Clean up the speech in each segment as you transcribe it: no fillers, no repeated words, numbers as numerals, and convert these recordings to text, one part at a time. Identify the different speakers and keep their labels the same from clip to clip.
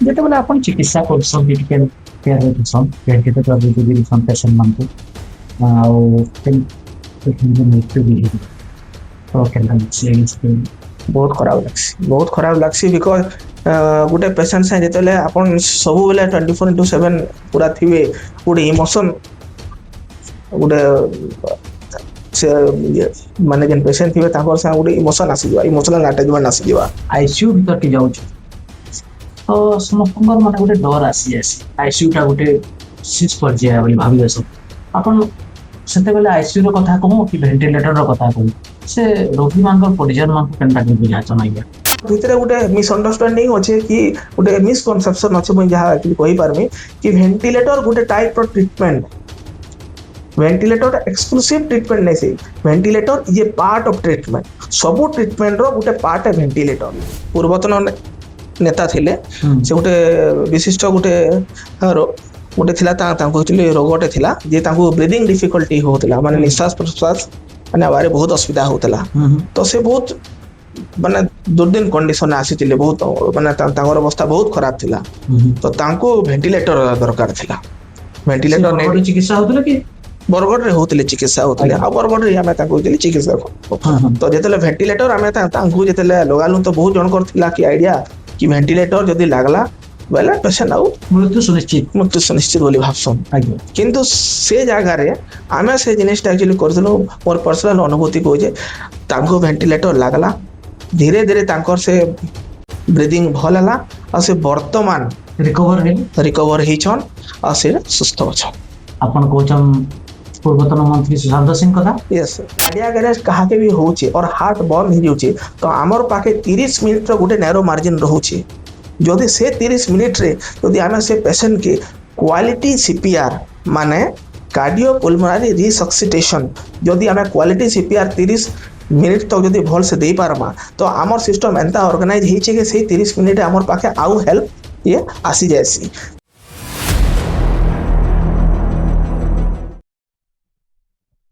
Speaker 1: ଯେତେବେଳେ ଆପଣ ଚିକିତ୍ସା କରୁଛନ୍ତି ଟିକେ କେୟାର ରଖୁଛନ୍ ଭେଣ୍ଟିଲେଟର ଯଦି ରଖୁଛନ୍ ପେସେଣ୍ଟ ମାନଙ୍କୁ ଆଉ ମୃତ୍ୟୁ ବି ହେଇଯିବ ତ କେନ୍ତା ଲାଗୁଛି
Speaker 2: बहुत खराब लगसी बिकज गोटे पेसेंट से जिते आपन सब बेले 24/7 पूरा थिबे गोटे इमोशन गोटे से माने जेन पेसेंट थिबे ताकर से गोटे इमोशन आसी जावा इमोशनल अटैचमेंट आसी जावा
Speaker 1: आईसीयू भीतर के जाऊँ तो समस्त माने गोटे डर आसी जासी आईसीयू टा गोटे सिज पर्याय बोली भाबी सब आपन सेते बेले आईसीयू रो कथा कहूं कि वेंटिलेटर रो कथा कहूं से रोगी मानकर परिजन मान केनता के बुझा चनाइया
Speaker 2: भितर गोटे मिसअंडरस्टैंडिंग अच्छे कि गोटे मिसकनसेप्शन अच्छे मुझे जहाँ कही पारमी कि वेंटिलेटर गोटे टाइप रो ट्रीटमेंट वेंटिलेटर एक्सक्लूसिव ट्रीटमेंट नहीं से वेंटिलेटर ये पार्ट ऑफ ट्रीटमेंट सब ट्रीटमेंट रो गोटे पार्ट है वेंटिलेटर पूर्वतन नेता थिले से गोटे विशिष्ट गोटे गोटे थिला एक्चुअली रोगटे थिला जे तांको ब्रीदिंग डिफिकल्टी होतला माने निश्वास प्रश्वास माने बारे बहुत असुविधा होतला तो से बहुत माने दुर्दिन कंडीशन आसीथिले बहुत माने तांकर अवस्था बहुत खराब थिला तो तांको वेंटिलेटर दरकार थिला वेंटिलेटर ने
Speaker 1: चिकित्सा होतले कि
Speaker 2: बरगढ़ रे होतले चिकित्सा होतले आ बरगढ़ रे हमें तांको होतले चिकित्सा तो जेतले वेंटिलेटर हमें तांको जेतले लगालु तो बहुत जन करथिला कि आईडिया कि वेंटिलेटर जदी लागला बेले पेशेंट आउ
Speaker 1: मृत्यु सुनिश्चित
Speaker 2: बोली भाबसन किंतु से जगह रे आमे से जिनिसटा एक्चुअली करथलो मोर पर्सनल अनुभूति को जे तांको वेंटिलेटर लागला धीरे धीरे तांकर से ब्रीदिंग भल हला आ से वर्तमान रिकवर हिचन आ से सुस्थ अछन
Speaker 1: अपन कोचम पूर्वतन मंत्री सुशांत सिंह कथा
Speaker 2: यस कार्डियक अरेस्ट कहा के भी होचे और हार्ट बंद हो जाउचे तो हमर पाके 30 मिनिट रो गोटे नैरो मार्जिन रहउचे जदि से 30 मिनिट रे यदि आमे से पेशेंट के क्वालिटी सीपीआर माने कार्डियो पुल्मोनरी रिसक्सिटेशन जदि आमे क्वालिटी सीपीआर 30 मिनिट तक जदि भल से दे पारमा तो आमर सिस्टम एंता ऑर्गेनाइज हिचे के से 30 मिनिट आमर पाखे आउ हेल्प ये आसी जायसी।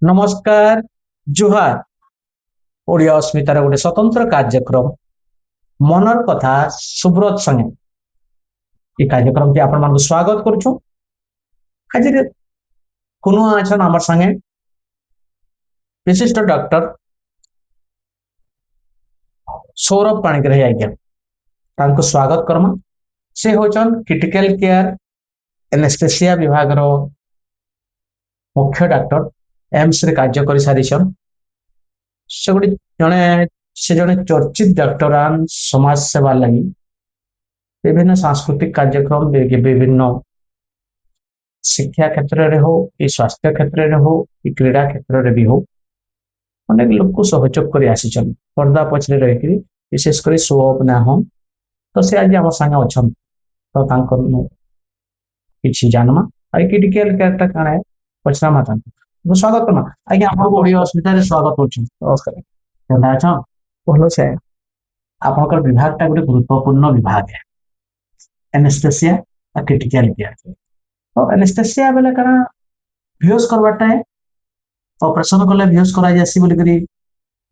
Speaker 1: नमस्कार जुहार ओडिया अस्मितार गोटे स्वतंत्र कार्यक्रम मनर कथा सुब्रत संगे ये कार्यक्रम के आपण मानक स्वागत करूछु आज कोनो आछन हमर संगे विशिष्ट डॉक्टर सौरभ पाणिग्राही आज्ञा तांको स्वागत करमा से होचन क्रिटिकल केयर एनेस्थेसिया विभाग रो मुख्य डॉक्टर एम्स रे कार्य करि सारिछन से गोटे जने चर्चित डॉक्टरान समाज सेवा लगी विभिन्न सांस्कृतिक कार्यक्रम विभिन्न शिक्षा क्षेत्र रे हो कि स्वास्थ्य क्षेत्र रे हो कि क्रीड़ा क्षेत्र रे भी हो अनेक लोक को सहयोग कर आसीचन पर्दा पछरे रही विशेष कर शो अप ना हम तो से आज आम संगे अच्छा तो तांकर किछि जानमा आई क्रिटिकल केयर काना है पछरामा तांको स्वागत करमा आज्ञा आपन ओडिया अस्मिता रे स्वागत होछि
Speaker 2: नमस्कार
Speaker 1: केना छ
Speaker 2: भलो छे
Speaker 1: आपनकर विभाग टा गोटे गुरुत्वपूर्ण विभाग है एनेस्थेसिया और क्रिटिकल केयर तो एनेस्थेसिया बेले काना बेहोश करवाटा है ऑपरेशन कले बेहोश करा जासी बोली करी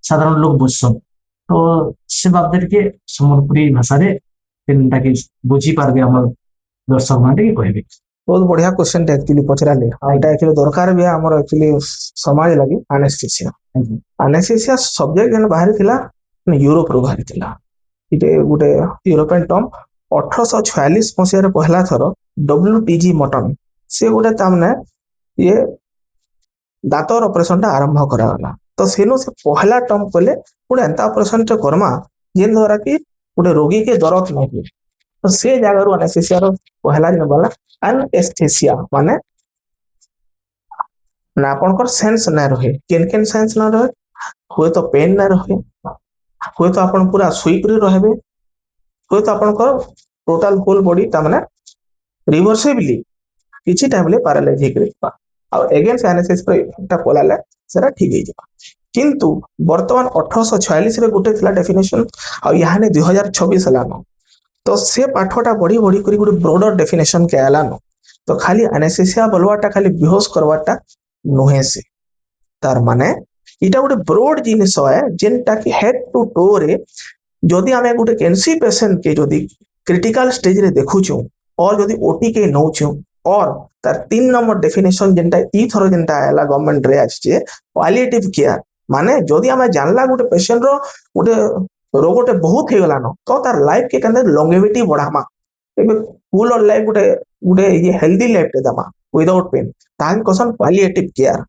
Speaker 1: साधारण लोग बुझसन तो से बाबद के सम्बलपुरी भाषा रे केनटा कि बुझी पारबे हमर दर्शक माने के कहबे
Speaker 2: बहुत बढ़िया क्वेश्चन टे एक्चुअली पचराले एटा एक्चुअली दरकार भी हमर एक्चुअली समाज लागि एनेस्थेसिया सब्जेक्ट जन बाहर थिला यूरोप रो बाहर थिला इटे गुटे यूरोपियन टर्म 1846 मसिया रे पहला थरो WTG मटन से गुटे तामने ये दांतर ऑपरेशन ता आरंभ करा गला तो सेनो से पहला टर्म कोले गुटे एंता ऑपरेशन टे करमा जेन द्वारा कि गुटे रोगी के दर्द नहीं तो से जगह रो एनेस्थेसिया रो पहला दिन वाला एनेस्थेसिया माने ना आपनकर सेंस ना रहे केन सेंस ना रहे होय तो पेन ना रहे होय तो आपन पूरा सुई कर रहबे होय तो आपनकर टोटल होल बॉडी ता माने रिवर्सिबली किछि टाइम ले पैरालाइज हे करबा आ अगेन से एनेस्थेसिया इफेक्ट कोलाले सेरा ठीक हे जाबा किंतु वर्तमान 1846 रे गुटे थिला डेफिनेशन आ याने 2026 हलानो तो से पाठटा बढ़ी बढ़ी करी गुटे ब्रॉडर डेफिनेशन के आलानो तो खाली एनेस्थेसिया बोलवाटा खाली बेहोश करवाटा नोहे से तार माने इटा गोटे ब्रॉड जिनिस है जेनटा कि हेड टू टो रे जदि आमे गोटे कैंसर पेशेंट के जदि क्रिटिकल स्टेज रे देखुछु और जदि ओटी के नौछु और तार 3 नंबर डेफिनेशन जेंटा ई थरो जेंटा आला गवर्नमेंट रे आछे पालिएटिव केयर माने जदि हमें जानला गोटे पेशेंट रो गोटे रोगटे बहुत हे गलानो तो तार लाइफ के कंदे लॉन्गेविटी बढ़ामा एबे फुल ऑफ लाइफ गोटे गोटे ये हेल्दी लाइफ ते दमा विदाउट पेन तान कोसन पालिएटिव केयर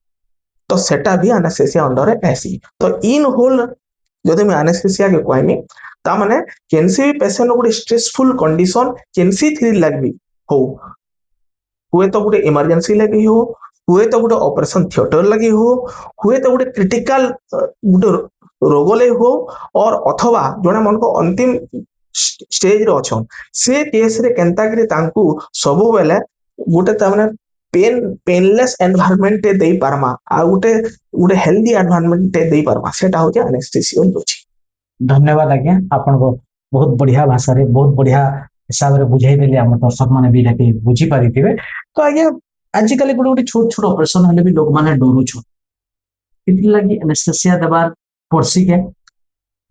Speaker 2: तो सेटा भी एनेस्थेसिया अंडर एसी तो इन होल जदि मैं एनेस्थेसिया के कहमी ता माने केनसी भी पेशेंट गोटे स्ट्रेसफुल कंडीशन केनसी थ्री लागबी हो हुए तो गोटे इमरजेंसी लगी हो हुए तो गोटे ऑपरेशन थिएटर लगी हो हुए तो गोटे क्रिटिकल गोटे रोग ले हो और अथवा जने मन को अंतिम स्टेज रे अछन से केस रे केनता करी तांकू सब बेले गोटे ता माने पेनलेस एनवायरनमेंट ते देई पारमा आ गोटे गोटे हेल्दी एनवायरनमेंट ते देई पारमा सेटा हो जे एनेस्थेसिया होची।
Speaker 1: धन्यवाद आज्ञा आपण को बहुत बढ़िया भाषा रे बहुत बढ़िया हिसाब रे बुझाई देले हम दर्शक माने भी जाके बुझी पारिथिबे तो आज्ञा आजिकल गोटे गोटे छोट छोट ऑपरेशन हेले भी लोग माने डरू छ इति लागि एनेस्थेसिया देबार पड़सी के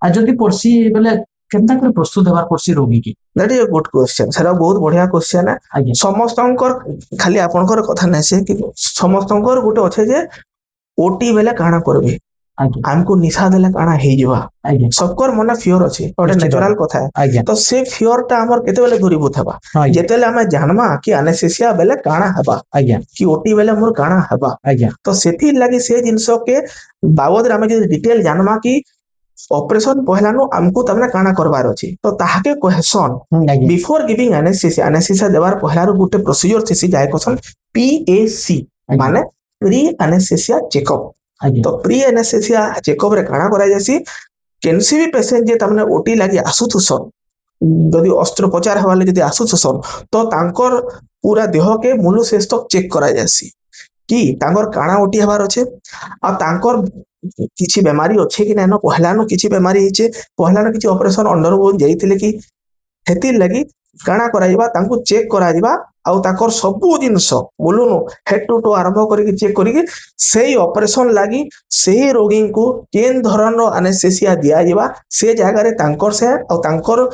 Speaker 1: आ जदि पड़सी बेले केनता करे प्रस्तुत देबार पड़सी रोगी की
Speaker 2: that is a good question sir बहुत बढ़िया क्वेश्चन है
Speaker 1: आज्ञा
Speaker 2: समस्तंकर खाली आपनकर कथा नै से कि समस्तंकर गोटे अच्छे जे ओटी बेले काना करबे
Speaker 1: आज्ञा
Speaker 2: हमको निशा देले काना हे जवा
Speaker 1: आज्ञा
Speaker 2: सबकर मन फियर अछि ओटे
Speaker 1: निश्चित
Speaker 2: नेचुरल कथा है
Speaker 1: आज्ञा
Speaker 2: तो से फियर टा हमर केते बेले दूरीभूत हेबा
Speaker 1: आज्ञा
Speaker 2: जेतेले हमें जानमा कि एनेस्थेसिया बेले काना हेबा
Speaker 1: आज्ञा
Speaker 2: कि ओटी बेले मोर काना हेबा
Speaker 1: आज्ञा
Speaker 2: तो सेथि लागि से जिंसो के बाबद रे हमें जे डिटेल जानमा कि ऑपरेशन पहलानु हमको तमने काना करबार अछि तो ताहाके क्वेश्चन
Speaker 1: आज्ञा
Speaker 2: बिफोर गिविंग एनेस्थेसिया देबार पहलारो गुटे प्रोसीजर थिसी जाय क्वेश्चन पीएसी माने प्री एनेस्थेसिया चेकअप
Speaker 1: आज्ञा
Speaker 2: तो प्री एनेस्थेसिया चेकअप रे काना करा जासी केनसी भी पेशेंट जे तमने ओटी लागि आसुथुसन जदि अस्त्रोपचार हवाले जदि आसुथुसन तो तांकर पूरा देह के मुलु शेष तक चेक करा जासी कि तांकर काना ओटी हबार अछि आ तांकर किछि बेमारी अछि कि नै पहलानो किछि बेमारी हिचे पहलानो किछि ऑपरेशन अंडरगो जाइतिले कि हेति लगी काना कराइबा तांको चेक कराइबा आउ ताकर सबु जिंस बोलुनो हेड टू टू आरंभ करिक चेक करिक सेही ऑपरेशन लागि सेही रोगी को केन धरन एनेस्थेसिया दिया जिबा से जगह रे तांकर से आउ तांकर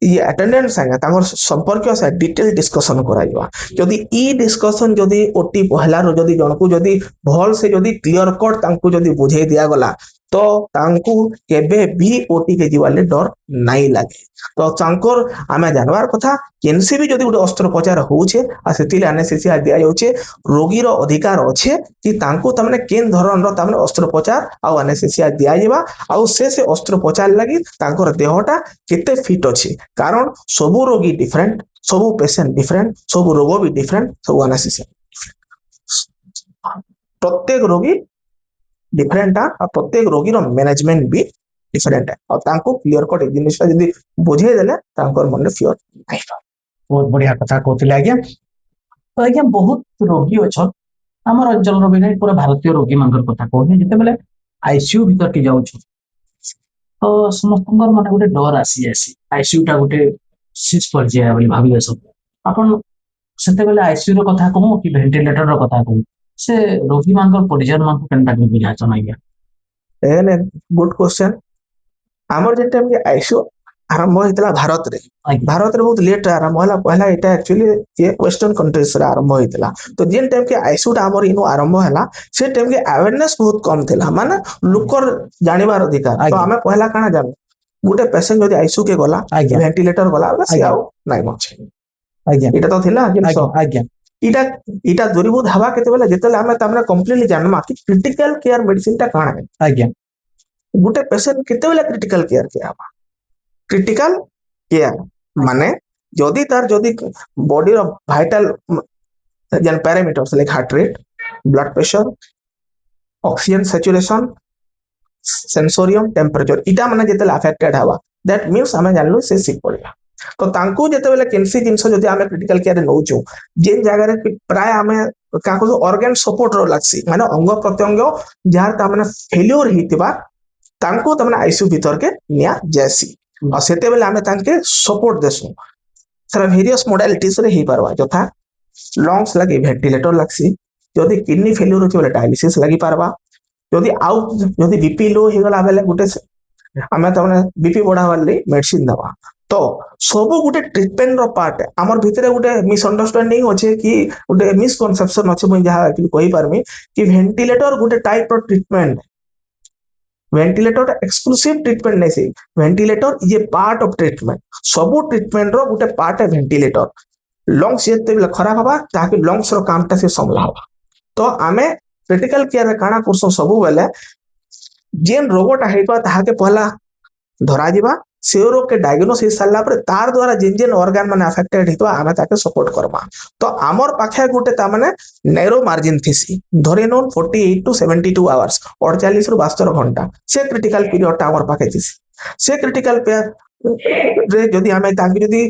Speaker 2: ये अटेंडेंट संगे तांकर संपर्क से डिटेल डिस्कशन कराइबा जदि ई डिस्कशन जदि ओटी पहला रो जदि जणको जदि भल से जदि क्लियर कट तांको जदि बुझाई दिया गला तो तांको केबे भी ओटी के जीवाले डर नाही लागे तो तांकर आमे जानवार कथा केनसी भी जदि गोटे अस्त्रोपचार होउछे आ सेतिले एनेस्थेसिया दिया जाउछे रोगी रो अधिकार अछि कि तांको तमने केन धरन रो तमने अस्त्रोपचार आ एनेस्थेसिया दिया जिबा आ से अस्त्रोपचार लागि तांकर देहटा केते फिट अछि कारण सबु रोगी डिफरेंट सबु पेशेंट डिफरेंट सबु रोग भी डिफरेंट सबु एनेस्थेसिया प्रत्येक रोगी डिफरेंट आ प्रत्येक रोगी रो मैनेजमेंट भी डिफरेंट है और तांको क्लियर कट जिनिसटा जदी बुझे देले तांकर मन फियर नाही
Speaker 1: बहुत बढ़िया कथा कहथिले आज्ञा तो आज्ञा बहुत रोगी अछन हमर अंचल रो भी नहीं पूरा भारतीय रोगी मानकर कथा कहनी जते बेले आईसीयू भीतर के जाउ छु तो समस्तंकर मन गोटे डर आसी जासी आईसीयू टा गोटे सिस पर जे बोली भाबिले सब अपन सेते बेले आईसीयू रो कथा कहू कि वेंटिलेटर रो कथा कहू से रोगी मानकर परिजन मान को केनटा के बुझा छन आज्ञा
Speaker 2: एने गुड क्वेश्चन हमर जे टाइम के आईसीयू आरंभ होइतला भारत रे बहुत लेट आरंभ होला पहला एटा एक्चुअली ये वेस्टर्न कंट्रीज रे आरंभ होइतला तो जेन टाइम के आईसीयू हमर इनो आरंभ होला से टाइम के अवेयरनेस बहुत कम थिला माने लोकर जानिबार अधिकार तो हमें पहला काना जान गोटे पेशेंट जदि आईसीयू के गला वेंटिलेटर गला बस आउ नाइ मछ
Speaker 1: आज्ञा
Speaker 2: एटा तो थिला जिंस
Speaker 1: आज्ञा
Speaker 2: इटा इटा दूरीभूत हवा केते बेला जेतेले हमें तमने कंप्लीटली जानमा कि क्रिटिकल केयर मेडिसिन ता काना है
Speaker 1: आज्ञा
Speaker 2: गोटे पेशेंट केते बेला क्रिटिकल केयर के हवा क्रिटिकल केयर माने जदि तार जदि बॉडी रो वाइटल जन parameters like heart rate blood pressure oxygen saturation sensorium temperature इटा माने जेतेले अफेक्टेड हवा दैट मींस हमें जानलो से सिक पड़ला तो तांको जेते बेले केनसी जिंस जदि हमें क्रिटिकल केयर नउचो जेन जगह रे प्राय हमें काको ऑर्गन सपोर्ट रो लागसी माने अंग प्रत्यंग जार ता माने फेल्योर हितिबा तांको तमने आईसीयू भीतर के निया जैसी और सेते बेले हमें तांके सपोर्ट देसु सर वेरियस मोडालिटीज रे ही परवा जथा लंग्स लगी वेंटिलेटर लागसी जदि किडनी फेल्योर होची बेले डायलिसिस लगी परवा जदि आउ जदि बीपी लो हे गला बेले गुटे हमें तमने बीपी बढ़ावा ले मेडिसिन दवा तो सब गोटे ट्रिटमेंट रो पार्ट आमर भितर गोटे मिसअंडरस्टैंडिंग अच्छे कि गोटे मिसकनसेप्शन अच्छे मुझे जहाँ कही पारमी कि वेंटिलेटर गोटे टाइप रो ट्रिटमेंट वेंटिलेटर एक्सक्लूसिव ट्रिटमेंट नहीं से ventilator is a part of treatment सब ट्रिटमेंट रो गोटे पार्ट है वेंटिलेटर लंग्स जिते खराब हवा ताकि लंग्स रो कामटा से संभला हवा तो आमे क्रिटिकल केयर रे काना करसो सब बेले जेन रोगटा हेबा ताहाके पहला धरा दिबा से रोग के डायग्नोस हो सारा पर तार द्वारा जिन जिन ऑर्गन माने अफेक्टेड हितो आमे ताके सपोर्ट करबा तो आमर पाखे गोटे ता माने नैरो मार्जिन थिसी धरे नो 48 टू 72 आवर्स 48 रु 72 घंटा से क्रिटिकल पीरियड ता आमर पाखे थिसी से क्रिटिकल पेयर रे जदी आमे ताके जदी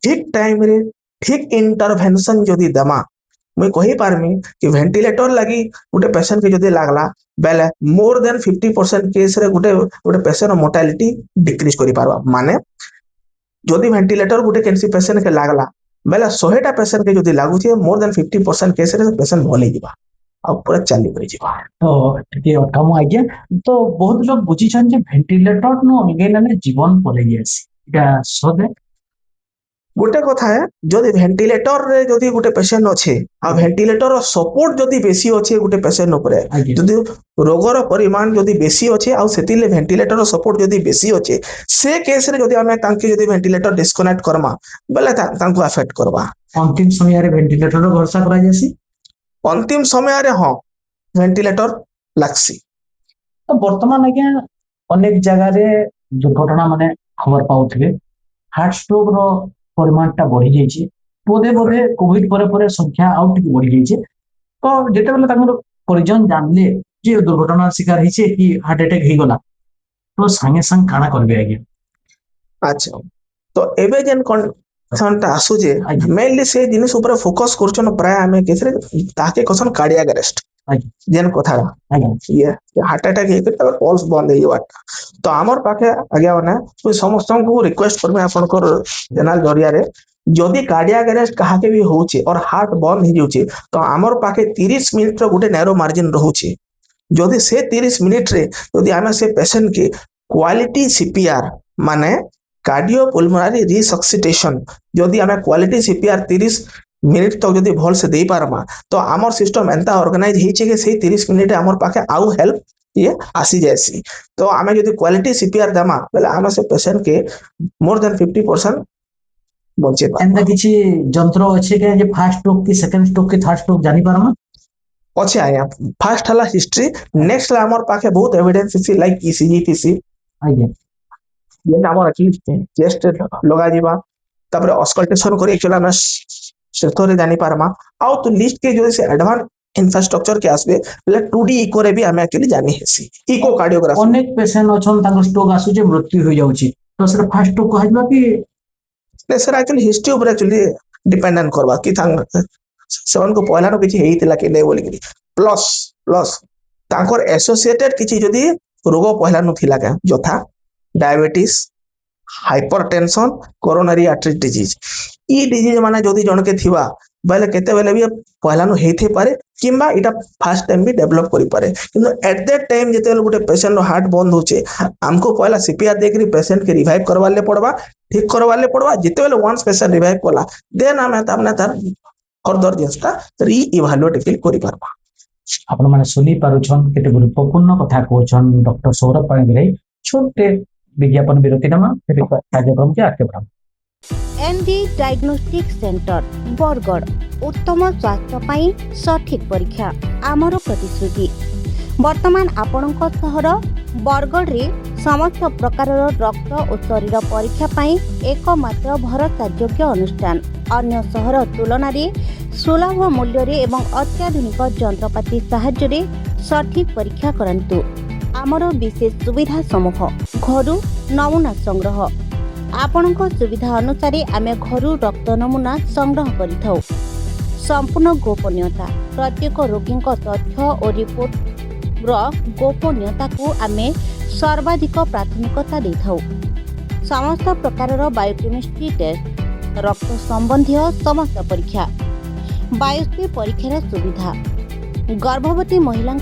Speaker 2: ठीक टाइम रे ठीक इंटरवेंशन जदी दमा मुई कही पारमी कि वेंटिलेटर लगी गोटे पेशेंट के जदी लागला बेले मोर देन 50% केस रे गोटे गोटे पेशेंट मोर्टालिटी डिक्रीज करि पारबा माने जदी वेंटिलेटर गोटे कैंसर पेशेंट के लागला बेले 100टा पेशेंट के जदी लागु छे मोर देन 50% केस रे पेशेंट भले जिबा आ पूरा चाली करि जिबा
Speaker 1: तो ठीक अठम आज्ञा तो बहुत लोग बुझी छन जे वेंटिलेटर नो अलगे ने जीवन पले गेसी इटा सदे
Speaker 2: गोटे कथा है जदि वेंटिलेटर रे जदि गोटे पेशेंट अच्छे आ वेंटिलेटर रो सपोर्ट जदि बेसी अच्छे गोटे पेशेंट ऊपर जदि रोगर परिमाण जदि बेसी अच्छे आ सेतिले वेंटिलेटर रो सपोर्ट जदि बेसी अच्छे से केस रे जदि हमें तांके जदि वेंटिलेटर डिस्कनेक्ट करमा बेले तांको अफेक्ट करबा
Speaker 1: अंतिम समय रे वेंटिलेटर रो भरोसा करा जासी
Speaker 2: अंतिम समय रे हां वेंटिलेटर लागसी
Speaker 1: तो वर्तमान आज्ञा अनेक जगह रे दुर्घटना माने खबर पाउथिबे हार्ट स्ट्रोक रो परिमाणटा बढ़ी जाइए बोधे बोधे कोविड पर संख्या आउ टिके बढ़ी जाइए तो जेते बेले ताकर परिजन जानले जे दुर्घटना शिकार हिचे कि हार्ट अटैक हो गला तो संगे संग काना करबे आगे
Speaker 2: अच्छा तो एबे जेन कंसनटा आसु जे मेनली से जिनिस ऊपर फोकस करछन प्राय हमें केसरे ताके कसन कार्डियक अरेस्ट जेन कथा ये हार्ट अटैक हे त पल्स बंद हे जावा तो हमर पाखे आगे माने समस्त को रिक्वेस्ट करमे आपनकर चैनल जरिया रे जदि कार्डियक अरेस्ट कहा के भी होचे और हार्ट बंद हो जाउचे तो हमर पाखे 30 मिनिट रो गोटे नैरो मार्जिन रहउचे जदि से 30 मिनिट रे जदि हमें से पेशेंट के क्वालिटी सीपीआर माने कार्डियोपुल्मोनरी रिसक्सिटेशन जदि हमें क्वालिटी सीपीआर 30 मिनिट तक जदि भल से दे पारमा तो आमर सिस्टम एंता ऑर्गेनाइज हिचे के से 30 मिनिट आमर पाखे आउ हेल्प ये आसी जायसी तो आमे जदि क्वालिटी सीपीआर दमा बेले आमे से पेशेंट के मोर देन 50% बचे पा
Speaker 1: एंदा किछि जंत्र अछि के जे फर्स्ट स्ट्रोक की सेकंड स्ट्रोक की थर्ड स्ट्रोक जानि पारमा
Speaker 2: अच्छे आया फर्स्ट हला हिस्ट्री नेक्स्ट ला आमर पाखे बहुत एविडेंस इसी लाइक ईसीजी टीसी
Speaker 1: आगे
Speaker 2: ये आमर एक्चुअली चेस्ट लगा जीवा तापर ऑस्कल्टेशन करी एक्चुअली ना सेथोरे जानि पारमा आउ तो लिस्ट के जो से एडवांस इंफ्रास्ट्रक्चर के आसबे ले 2D इको रे भी हमें एक्चुअली जानि हेसी इको कार्डियोग्राफी
Speaker 1: अनेक पेशेंट अछन ताको स्ट्रोक आसु जे मृत्यु हो जाउची तो सर फर्स्ट स्ट्रोक कहबा कि
Speaker 2: ने सर एक्चुअली हिस्ट्री ऊपर एक्चुअली डिपेंडेंट करबा कि थांग सेवन को पहला नो किछि हेइतिला कि नै बोली कि प्लस प्लस तांकर एसोसिएटेड किछि जदी रोग पहला नो थिला का जथा diabetes hypertension coronary artery disease ई डिजीज माने जदी जण के थिबा बेले केते बेले भी पहला नो हेथे पारे किंबा इटा फर्स्ट टाइम भी डेवलप करि पारे किंतु एट दैट टाइम जेते गोटे पेशेंट रो हार्ट बंद होचे हमको पहला सीपीआर देकरी पेशेंट के रिवाइव करवाले पड़बा ठीक करवाले पड़बा जेते बेले वंस पेशेंट रिवाइव कला देन हमें तामने तार फर्दर जिंसटा री इवैल्यूएट फिल करि पारबा
Speaker 1: आपण माने सुनी पारुछन केते गुरुत्वपूर्ण कथा कहछन डॉक्टर सौरभ पाणिग्राही छोटे विज्ञापन विरति नमा फिर कार्यक्रम के आगे बढ़ा
Speaker 3: एनडी डायग्नोस्टिक सेंटर बरगड़ उत्तम स्वास्थ्य पाई सठिक परीक्षा आमर प्रतिश्रुति वर्तमान आपणक सहर बरगड़ रे समस्त प्रकार रक्त और शरीर परीक्षा पाई एकमात्र भरोसायोग्य अनुष्ठान अन्य सहर तुलन सुलभ मूल्य रे एवं अत्याधुनिक जंत्रपाति साहाय्य रे सठिक परीक्षा करंतु आमर विशेष सुविधा समूह घरु नमूना संग्रह आपणक सुविधा अनुसार आमे घरु रक्त नमूना संग्रह करिथौ संपूर्ण गोपनीयता प्रत्येक रोगी तथ्य और रिपोर्ट गोपनीयता को आमे सर्वाधिक प्राथमिकता देथौ समस्त प्रकार बायोकेमिस्ट्री टेस्ट रक्त संबंधी समस्त परीक्षा बायोस्पी परीक्षार सुविधा गर्भवती महिला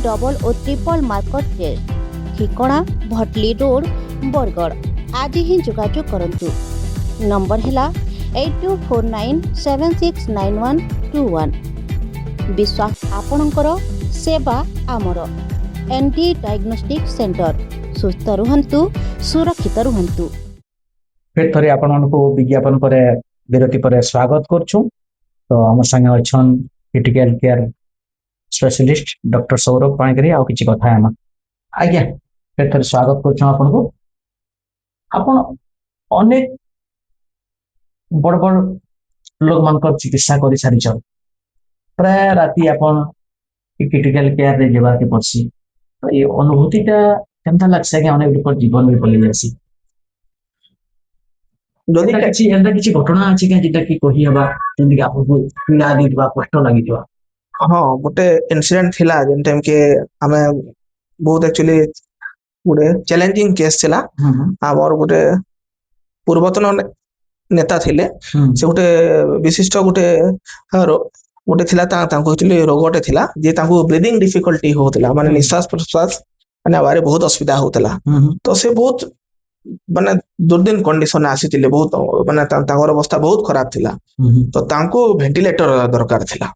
Speaker 3: डबल और ट्रिपल मार्कर टेस्ट ठिकଣା भटली रोड बरगड़ आज ही जोगाजोग करंतु। नंबर है 8249769121। विश्वास आपणकर सेवा आमर। ND diagnostic centre. सुस्थ रुहंतु, सुरक्षित रुहंतु।
Speaker 1: फिर थोड़ी आपण को विज्ञापन पर विरति पर स्वागत करछु। तो हम संगे अछन critical care specialist doctor Saurabh Panigrahi आ किछि कथा हम आज्ञा फिर थोड़ी स्वागत करछु आपण को। आपण अनेक बड़ बड़ लोग मानकर चिकित्सा कर सारी प्राय राति आपण क्रिटिकल केयर रे जेबा के पड़सी। तो ये अनुभूतिटा केमता लागसे कि अनेक लोग जीवन भी पलि जासी।
Speaker 2: যদি
Speaker 1: एंता किछि घटना अछि कि जेटा कि कहि हबा जेंति कि आपको पीड़ा दिबा कष्ट लागि दिबा।
Speaker 2: हाँ गोटे इनसीडेंट थिला जेन टाइम के हमें बहुत एक्चुअली गोटे चैलेंजिंग केस थिला। आमर गोटे पूर्वतन नेता थिले से गोटे विशिष्ट गोटे गोटे थिला तांको एक्चुअली रोगटे थिला जे तांको ब्रीदिंग डिफिकल्टी होतला माने निश्वास प्रश्वास माने बारे बहुत असुविधा होतला। तो से बहुत माने दुर्दिन कंडीशन आसीतिले बहुत माने तांकर अवस्था बहुत खराब थिला। तो तांको वेंटिलेटर दरकार थिला।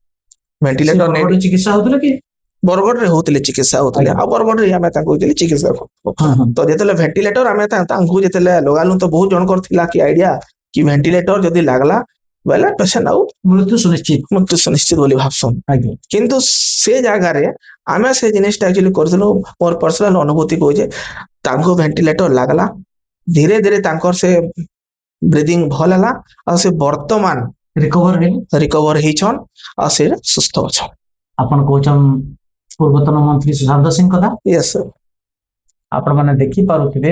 Speaker 2: वेंटिलेटर ने
Speaker 1: चिकित्सा होतले कि
Speaker 2: बरगढ़ रे होतले चिकित्सा होतले आ बरगढ़ रे हमें तांको होतले चिकित्सा। तो जेतले वेंटिलेटर हमें तांको जेतले लगालु तो बहुत जन कर थिला कि आईडिया कि वेंटिलेटर जदी लागला बेले पेशेंट आउ मृत्यु सुनिश्चित बोली भाबसन। किंतु से जगह रे हमें से जिनिसटा एक्चुअली करथलो मोर पर्सनल अनुभूति को जे तांको वेंटिलेटर लागला धीरे धीरे तांकर से ब्रीदिंग भल हला आ से वर्तमान रिकवर हिछन आ से सुस्थ अछन।
Speaker 1: आपण कोचम पूर्वतन मंत्री सुशांत सिंह कथा।
Speaker 2: Yes sir.
Speaker 1: आपण माने देखि पारुथिबे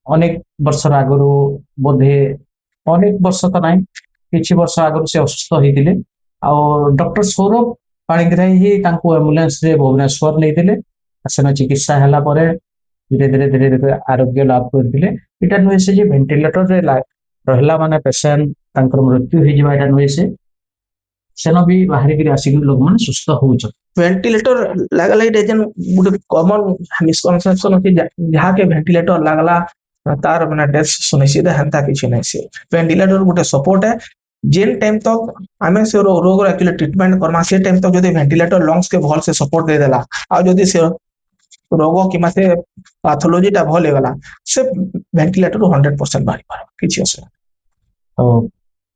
Speaker 1: अनेक वर्ष आगरो बोधे अनेक वर्ष तो नहीं किछि वर्ष आगरो से असुस्थ होइतिले आ डॉक्टर सौरभ पाणिग्राही ही तांको एम्बुलेंस रे भुवनेश्वर लेतिले सेन चिकित्सा हला परे धीरे धीरे धीरे धीरे आरोग्य लाभ करथिले। इटा नुहे से जे वेंटिलेटर रे रहला माने पेशेंट तांकर मृत्यु हो जिबा इटा नुहे से सेन भी बाहर के आसिक लोग माने सुस्थ होउछ।
Speaker 2: वेंटिलेटर लागला इटा जन गुटे कॉमन मिसकंसेप्शन अछि जहा के वेंटिलेटर लागला तार माने डेथ सुनिश्चित हंता किछि नै से। वेंटिलेटर गुटे सपोर्ट है जेन टाइम तक हमें से रोग एक्चुअली ट्रीटमेंट करमा से टाइम तक जदी वेंटिलेटर लंग्स के भल से सपोर्ट दे देला आ जदी से रोग कि मासे पैथोलॉजी टा भल हेगला से वेंटिलेटर 100% बारी पार किछि असुविधा।
Speaker 1: तो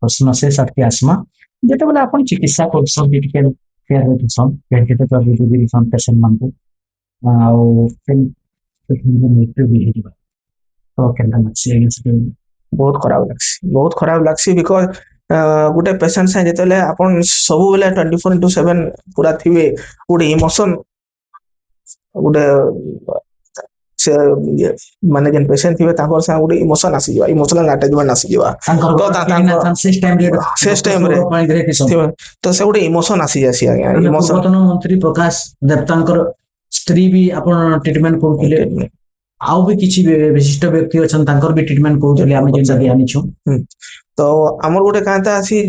Speaker 1: प्रश्न से सटके आसमा जेते बेला आपण चिकित्सा करसन क्रिटिकल केयर रे दिसन वेंटिलेटर रे दिसन पेशेंट मान को आ मृत्यु भी हेजिबा। तो केनता लागसी
Speaker 2: बहुत खराब लागसी बिकॉज गोटे पेशेंट से जेतले आपण सब बेले 24/7 पूरा थिबे गोटे इमोशन गोटे से माने जेन पेशेंट थिबे ताकर से गोटे इमोशन आसी जाय इमोशनल अटैचमेंट आसी जाय तो सिस्टम रे तो से गोटे इमोशन आसी जासी आज्ञा।
Speaker 1: इमोशन मंत्री प्रकाश देवतांकर स्त्री भी आपण ट्रीटमेंट करथिले आउ भी किछि विशिष्ट व्यक्ति अछन तांकर भी ट्रीटमेंट करथिले हम जेन जानि आनी छु।
Speaker 2: तो हमर गोटे कांता आसी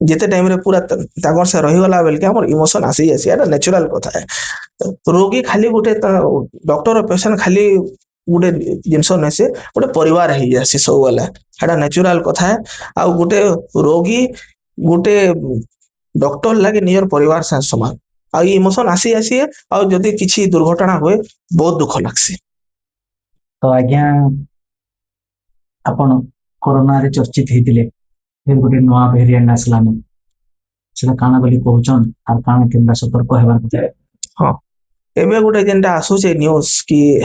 Speaker 2: जेते टाइम रे पूरा तागर से रही गला बेल के हमर इमोशन आसी जासी एटा नेचुरल कथा है। रोगी खाली गोटे डॉक्टर और पेशेंट खाली गोटे जिनस नै से गोटे परिवार हे जासी सब वाला एटा नेचुरल कथा है। आ गोटे रोगी गोटे डॉक्टर लागे नियर परिवार से समान आ इमोशन आसी जासी आ जदी किछि दुर्घटना होए बहुत दुख लागसी।
Speaker 1: तो आज्ञा आपण कोरोना रे चर्चित हेतिले फिर गोटे नवा वेरिएंट आसलानी सेना काना बोली कहउछन आर काना केनदा सतर्क हेबार कथा।
Speaker 2: हां एबे गोटे जेनटा आसुचे न्यूज़ कि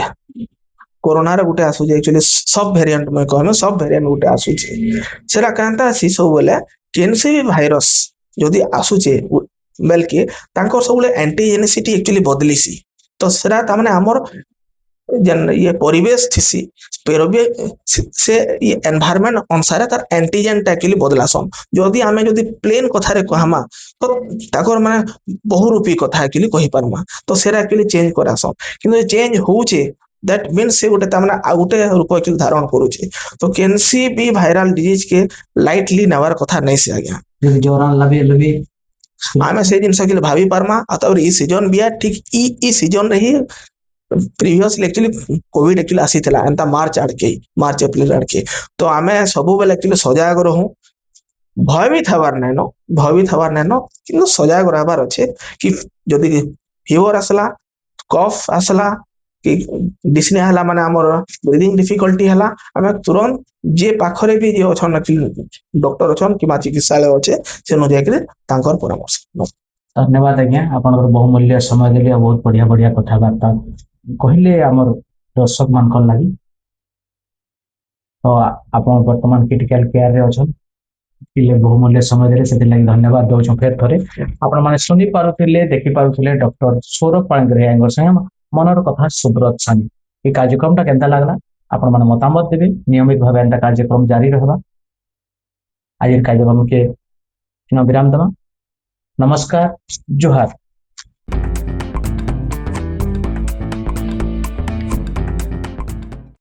Speaker 2: कोरोना रे गोटे आसुचे एक्चुअली सब वेरिएंट में कहमे सब वेरिएंट गोटे आसुचे सेरा कांता आसी सब बोले केनसे भी वायरस जदी आसुचे बेलके तांकर सब एंटीजेनिसिटी एक्चुअली बदलिसी। तो सेरा त माने हमर जन ये परिवेश थिसी से ये एनवायरनमेंट अनुसार तार एंटीजन एक्चुअली बदलासन। जदी हमें जदी प्लेन कथा रे कहमा तो ताकर माने बहुरूपी कथा एक्चुअली कहि परमा तो सेरा एक्चुअली चेंज करासन। किंतु चेंज होउचे दैट मींस से गोटे तामना आ गोटे रूप एक्चुअली धारण करूचे। तो कैंसी भी वायरल डिजीज के लाइटली नेवार कथा नै से आज्ञा
Speaker 1: जोरान लबे
Speaker 2: आमे से जिनस के भाबी परमा आ तब ई सीजन बिया ठीक ई सीजन रे ही प्रीवियसली एक्चुअली कोविड एक्चुअली आसीथिला एंता मार्च एप्रिल आड़के तो आमे सब बेले एक्चुअली सजाग रहूं भयभीत हबार नाइन किंतु सजाग रहबार अच्छे कि जदि फीवर आसला कफ आसला कि डिस्ने हला माने हमर ब्रीदिंग डिफिकल्टी हला आमे तुरंत जे पाखरे भी जे अछन डॉक्टर अछन कि चिकित्सालय अच्छे से न जाके तांकर परामर्श
Speaker 1: धन्यवाद आज्ञा आपनकर बहुमूल्य समय देली बहुत बढ़िया बढ़िया कथबार्ता कहले हमर दर्शक मानकर लागि तो आपण वर्तमान क्रिटिकल केयर रे अछन पिले बहुमूल्य समय देले से लागि धन्यवाद दउछु फेर थरे आपण माने सुनि पारुथिले देखि पारुथिले डॉक्टर सौरभ पाणिग्राही संगे मनर कथा सुब्रत सानी ये कार्यक्रमटा केंता लागला आपण माने मतामत देबे नियमित भाबे एंता कार्यक्रम जारी रहबा आज कार्यक्रम के विराम दमा नमस्कार जोहार।